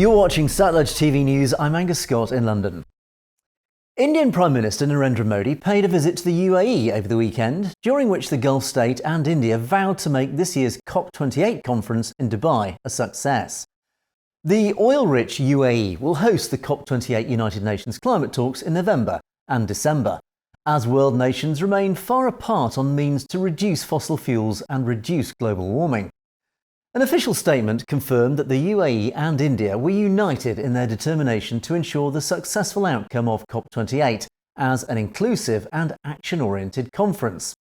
You're watching Satluj TV News. I'm Angus Scott in London. Indian Prime Minister Narendra Modi paid a visit to the UAE over the weekend, during which the Gulf state and India vowed to make this year's COP28 conference in Dubai a success. The oil-rich UAE will host the COP28 United Nations climate talks in November and December, as world nations remain far apart on means to reduce fossil fuels and reduce global warming. An official statement confirmed that the UAE and India were united in their determination to ensure the successful outcome of COP28 as an inclusive and action-oriented conference,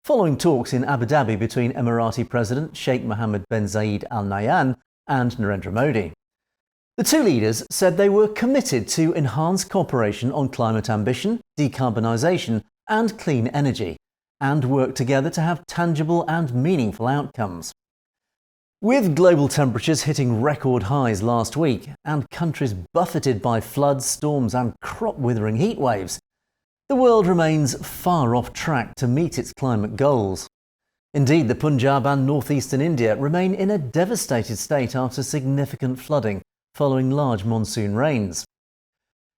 following talks in Abu Dhabi between Emirati President Sheikh Mohammed bin Zayed Al Nahyan and Narendra Modi. The two leaders said they were committed to enhance cooperation on climate ambition, decarbonisation and clean energy, and work together to have tangible and meaningful outcomes. With global temperatures hitting record highs last week and countries buffeted by floods, storms and crop-withering heatwaves, the world remains far off track to meet its climate goals. Indeed, the Punjab and northeastern India remain in a devastated state after significant flooding following large monsoon rains.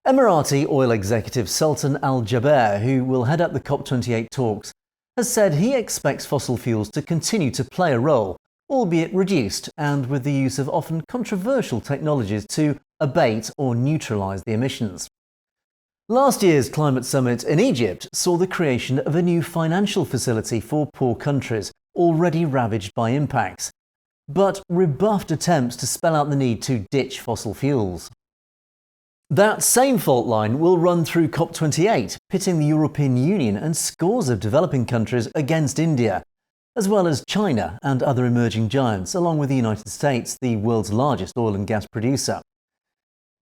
Emirati oil executive Sultan Al Jaber, who will head up the COP28 talks, has said he expects fossil fuels to continue to play a role, albeit reduced and with the use of often controversial technologies to abate or neutralise the emissions. Last year's climate summit in Egypt saw the creation of a new financial facility for poor countries already ravaged by impacts, but rebuffed attempts to spell out the need to ditch fossil fuels. That same fault line will run through COP28, pitting the European Union and scores of developing countries against India, as well as China and other emerging giants, along with the United States, the world's largest oil and gas producer.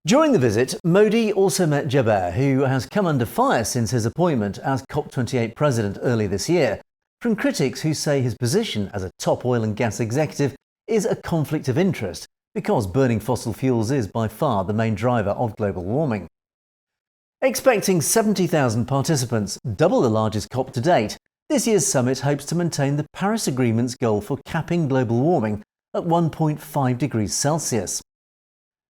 During the visit, Modi also met Jaber, who has come under fire since his appointment as COP28 president earlier this year, from critics who say his position as a top oil and gas executive is a conflict of interest because burning fossil fuels is by far the main driver of global warming. Expecting 70,000 participants, double the largest COP to date, this year's summit hopes to maintain the Paris Agreement's goal for capping global warming at 1.5 degrees Celsius.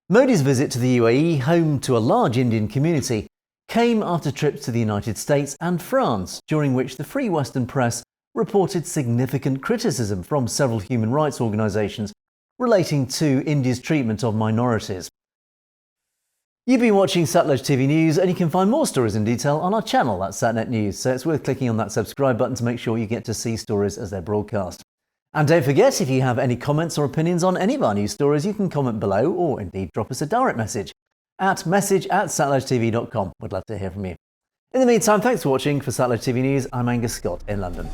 Modi's visit to the UAE, home to a large Indian community, came after trips to the United States and France, during which the Free Western Press reported significant criticism from several human rights organisations relating to India's treatment of minorities. You've been watching Satluj TV News, and you can find more stories in detail on our channel at Satnet News, so it's worth clicking on that subscribe button to make sure you get to see stories as they're broadcast. And don't forget, if you have any comments or opinions on any of our news stories, you can comment below or indeed drop us a direct message at message@satlujtv.com. We'd love to hear from you. In the meantime, thanks for watching. For Satluj TV News, I'm Angus Scott in London.